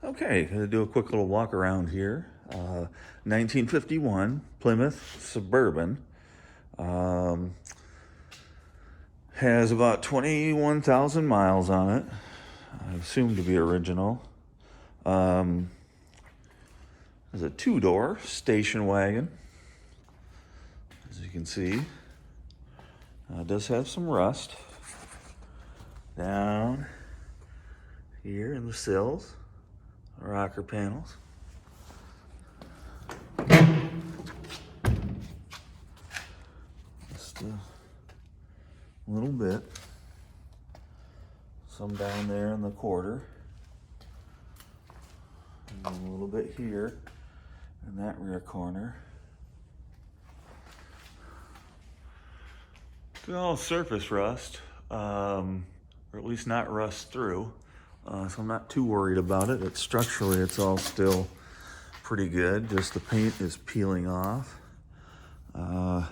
Okay, gonna do a quick little walk around here. 1951 Plymouth Suburban. Um, has about 21,000 miles on it. I assume to be original. Um, There's a two-door station wagon, as you can see. It does have some rust down here in the sills, rocker panels. Just a little bit. Some down there in the quarter. And a little bit here in that rear corner. It's all surface rust, or at least not rust through. So I'm not too worried about it. Structurally, it's all still pretty good. Just the paint is peeling off. And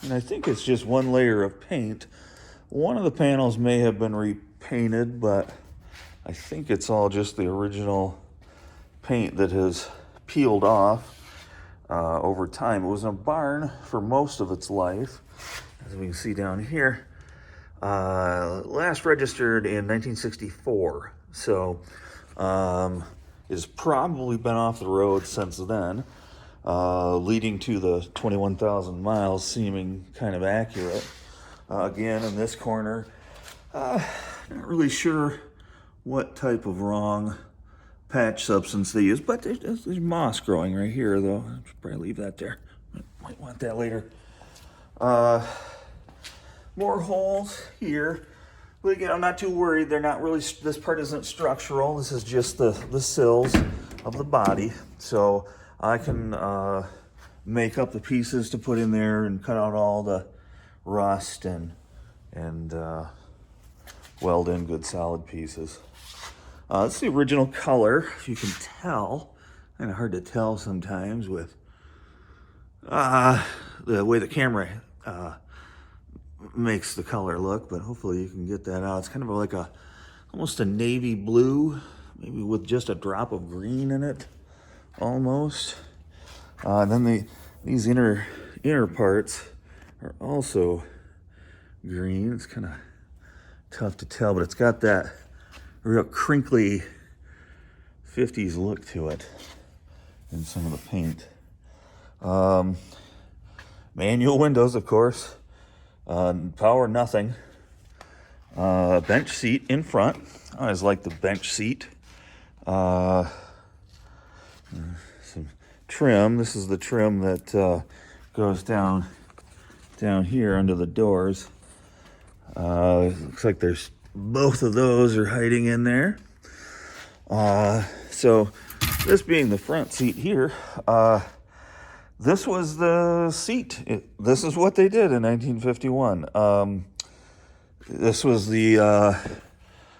I think it's just one layer of paint. One of the panels may have been repainted, but I think it's all just the original paint that has peeled off over time. It was in a barn for most of its life, as we can see down here. Last registered in 1964, so it has probably been off the road since then, leading to the 21,000 miles seeming kind of accurate. Again, in this corner, not really sure what type of wrong patch substance they use, but there's moss growing right here, though. I should probably leave that there. Might want that later. More holes here, but again, I'm not too worried. They're not really, this part isn't structural. This is just the sills of the body. So I can make up the pieces to put in there and cut out all the rust and weld in good solid pieces. It's the original color, if you can tell. Kind of hard to tell sometimes with the way the camera makes the color look, but hopefully you can get that out. It's kind of like almost a navy blue, maybe with just a drop of green in it, almost. Then these inner parts are also green. It's kind of tough to tell, but it's got that real crinkly 50s look to it in some of the paint. Manual windows, of course. Power nothing. Bench seat in front. I always like the bench seat. Some trim. This is the trim that goes down here under the doors. Looks like there's both of those are hiding in there. So this being the front seat here, this was the seat. This is what they did in 1951. This was the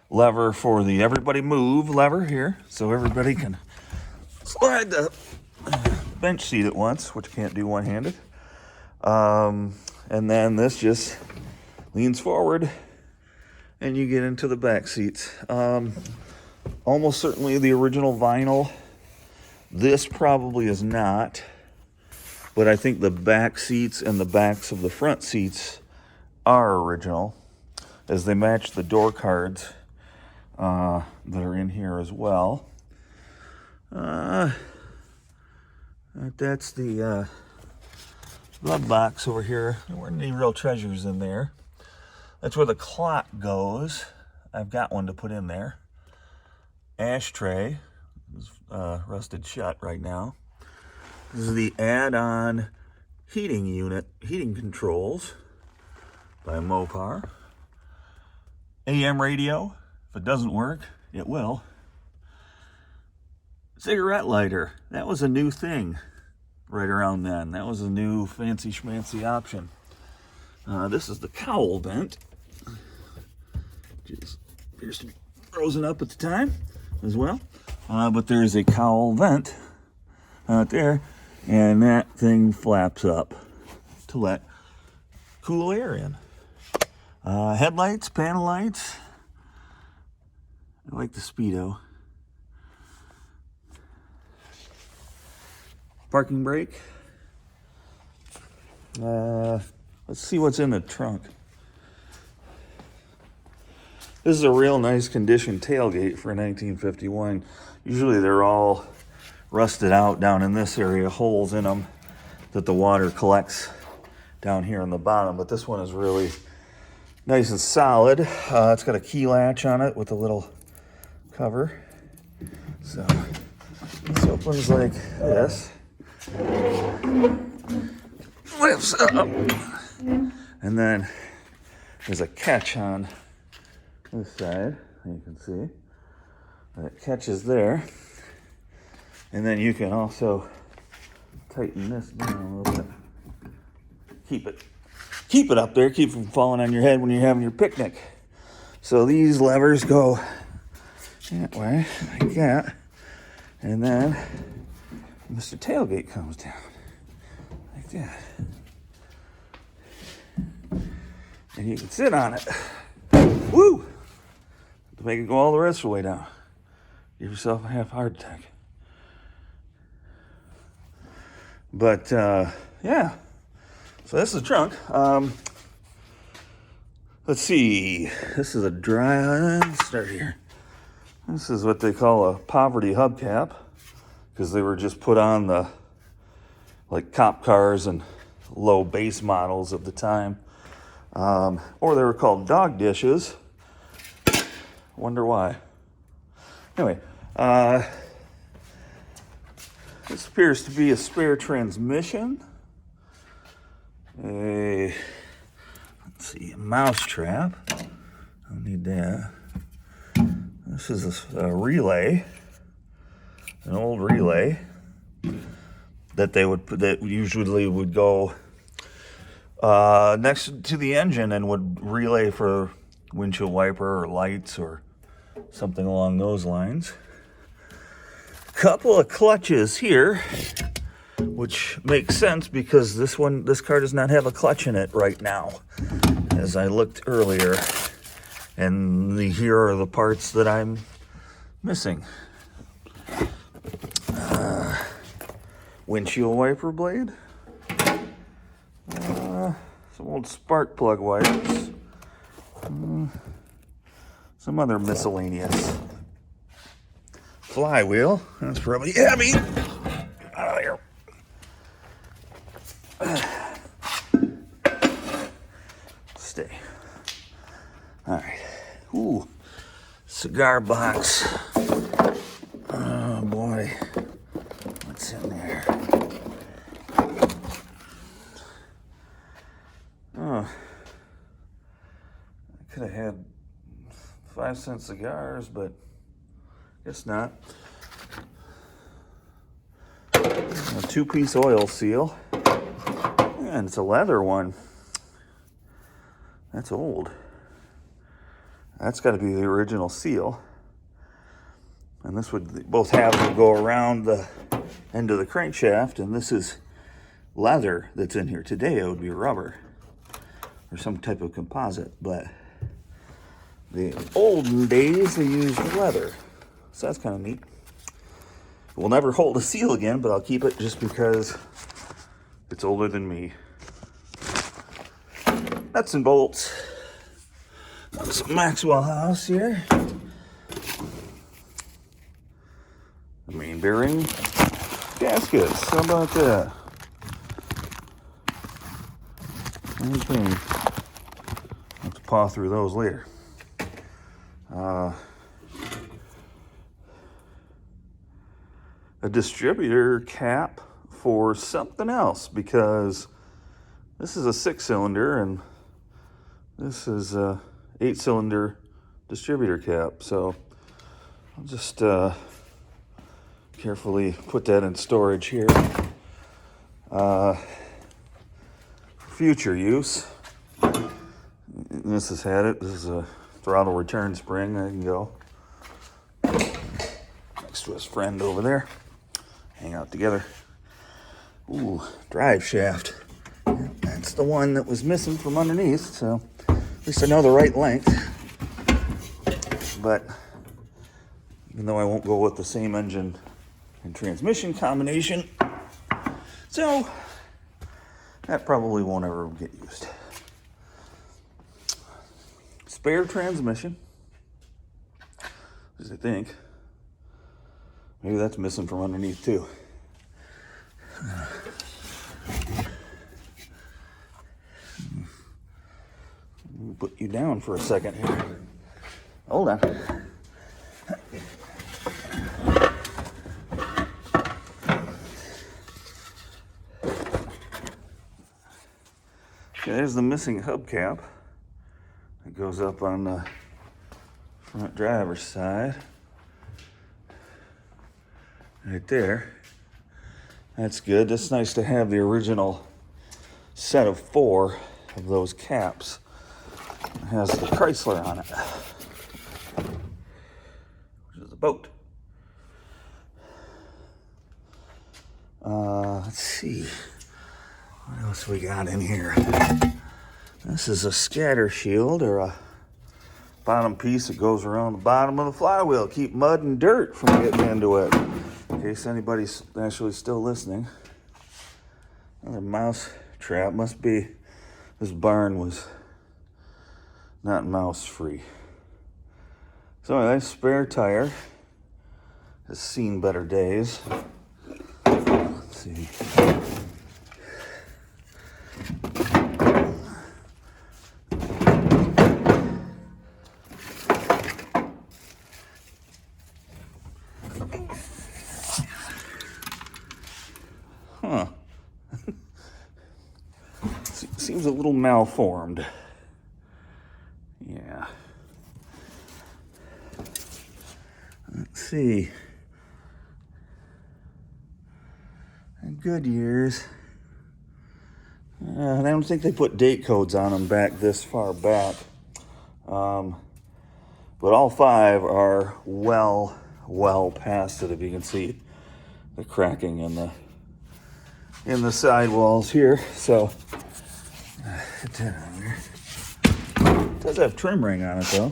lever for the everybody move lever here, so everybody can slide the bench seat at once, which can't do one-handed. And then this just leans forward and you get into the back seats. Almost certainly the original vinyl. This probably is not, but I think the back seats and the backs of the front seats are original, as they match the door cards that are in here as well. That's the glove box over here. There weren't any real treasures in there. That's where the clock goes. I've got one to put in there. Ashtray is rusted shut right now. This is the add-on heating unit, heating controls by Mopar. AM radio. If it doesn't work, it will. Cigarette lighter. That was a new thing right around then. That was a new fancy schmancy option. This is the cowl vent. Just appears to be frozen up at the time as well. But there's a cowl vent out there, and that thing flaps up to let cool air in. Headlights, panel lights, I like the Speedo. Parking brake. Let's see what's in the trunk. This is a real nice condition tailgate for a 1951. Usually they're all rusted out down in this area, holes in them that the water collects down here on the bottom. But this one is really nice and solid. It's got a key latch on it with a little cover. So this opens like this. Lifts up. And then there's a catch on this side, you can see. That catches there. And then you can also tighten this down a little bit. Keep it up there, keep it from falling on your head when you're having your picnic. So these levers go that way, like that. And then Mr. Tailgate comes down, like that. And you can sit on it. Woo! To make it go all the rest of the way down. Give yourself a half heart attack. But, yeah. So this is the trunk. Let's see. This is a let's start here. This is what they call a poverty hubcap, because they were just put on the, like, cop cars and low base models of the time. Or they were called dog dishes. Wonder why. Anyway, this appears to be a spare transmission. Let's see, a mouse trap. I don't need that. This is a relay, an old relay that that usually would go next to the engine and would relay for windshield wiper or lights or something along those lines. Couple of clutches here, which makes sense because this car does not have a clutch in it right now, as I looked earlier. And here are the parts that I'm missing. Windshield wiper blade. Some old spark plug wires. Some other miscellaneous. Flywheel. That's probably heavy. Out of here. Stay. All right. Ooh. Cigar box. Oh boy. What's in there? Oh. I could have had 5-cent cigars, but guess not. A 2-piece oil seal. And it's a leather one. That's old. That's got to be the original seal. And this would both have to go around the end of the crankshaft, and this is leather that's in here. Today it would be rubber or some type of composite, but the olden days they used leather. So that's kind of neat. It will never hold a seal again, but I'll keep it just because it's older than me. Nuts and bolts. Some Maxwell House here. The main bearing. Gaskets. How about that? Same thing. I'll have to paw through those later. A distributor cap for something else, because this is a 6-cylinder and this is a 8-cylinder distributor cap. So I'll just carefully put that in storage here. Future use. This has had it. This is a throttle return spring. There you can go. Next to his friend over there. Hang out together. Ooh, drive shaft. That's the one that was missing from underneath, so at least I know the right length. But even though I won't go with the same engine and transmission combination. So that probably won't ever get used. Spare transmission, as I think. Maybe that's missing from underneath too. We'll put you down for a second here. Hold on. Okay, there's the missing hubcap. It goes up on the front driver's side. Right there. That's good. That's nice to have the original set of 4 of those caps. It has the Chrysler on it, which is a boat. Let's see. What else we got in here? This is a scatter shield, or a bottom piece that goes around the bottom of the flywheel. Keep mud and dirt from getting into it. In case anybody's actually still listening. Another mouse trap. Must be this barn was not mouse free. So anyway, spare tire has seen better days. Let's see. Huh. Seems a little malformed. Yeah. Let's see. Good years. I don't think they put date codes on them back this far back. But all 5 are well past it. If you can see the cracking in the sidewalls here. So put that on there. It does have trim ring on it though.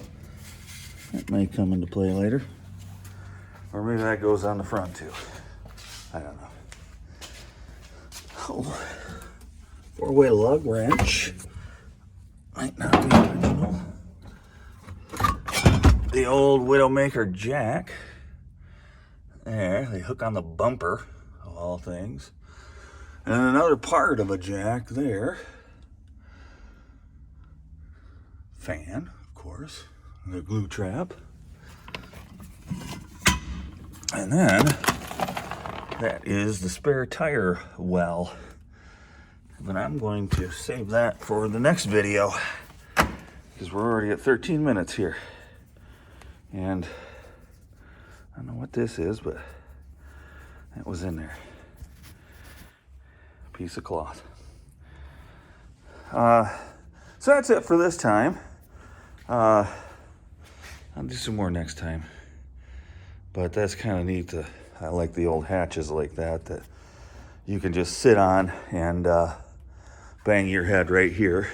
That may come into play later. Or maybe that goes on the front too. I don't know. Oh, 4-way lug wrench. Might not be original. The old Widowmaker jack. There, they hook on the bumper of all things. And another part of a jack there. Fan, of course. The glue trap. And then that is the spare tire well. But I'm going to save that for the next video because we're already at 13 minutes here. And I don't know what this is, but that was in there. Piece of cloth. So that's it for this time. I'll do some more next time. But that's kind of neat. I like the old hatches like that you can just sit on and bang your head right here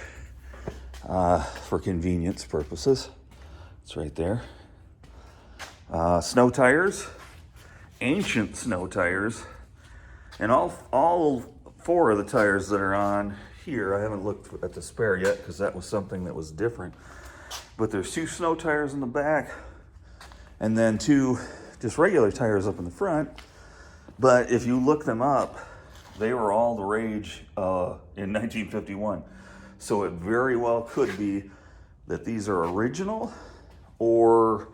for convenience purposes. It's right there. Snow tires, ancient snow tires, and all 4 of the tires that are on here. I haven't looked at the spare yet because that was something that was different. But there's 2 snow tires in the back, and then 2 just regular tires up in the front. But if you look them up, they were all the rage in 1951. So it very well could be that these are original or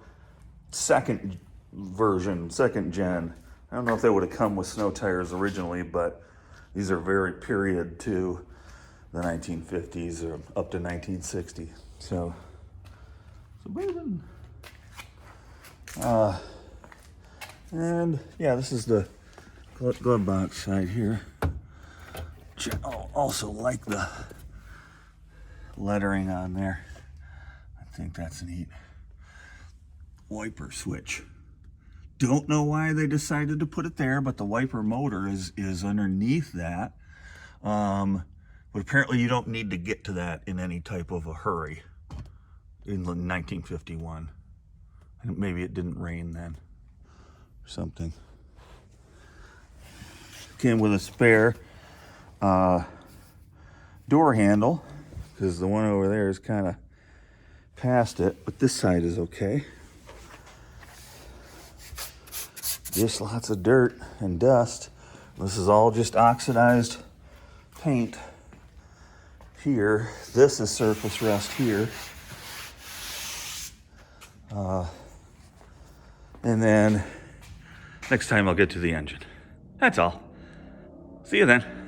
second version, second gen. I don't know if they would have come with snow tires originally, but these are very period to the 1950s or up to 1960. So, Suburban. And yeah, this is the glove box side here. Which I also like the lettering on there. I think that's neat. Wiper switch. Don't know why they decided to put it there, but the wiper motor is underneath that. But apparently you don't need to get to that in any type of a hurry in 1951. Maybe it didn't rain then. something. Came with a spare door handle because the one over there is kind of past it, but this side is okay. Just lots of dirt and dust. This is all just oxidized paint here. This is surface rust here. And then next time I'll get to the engine. That's all. See you then.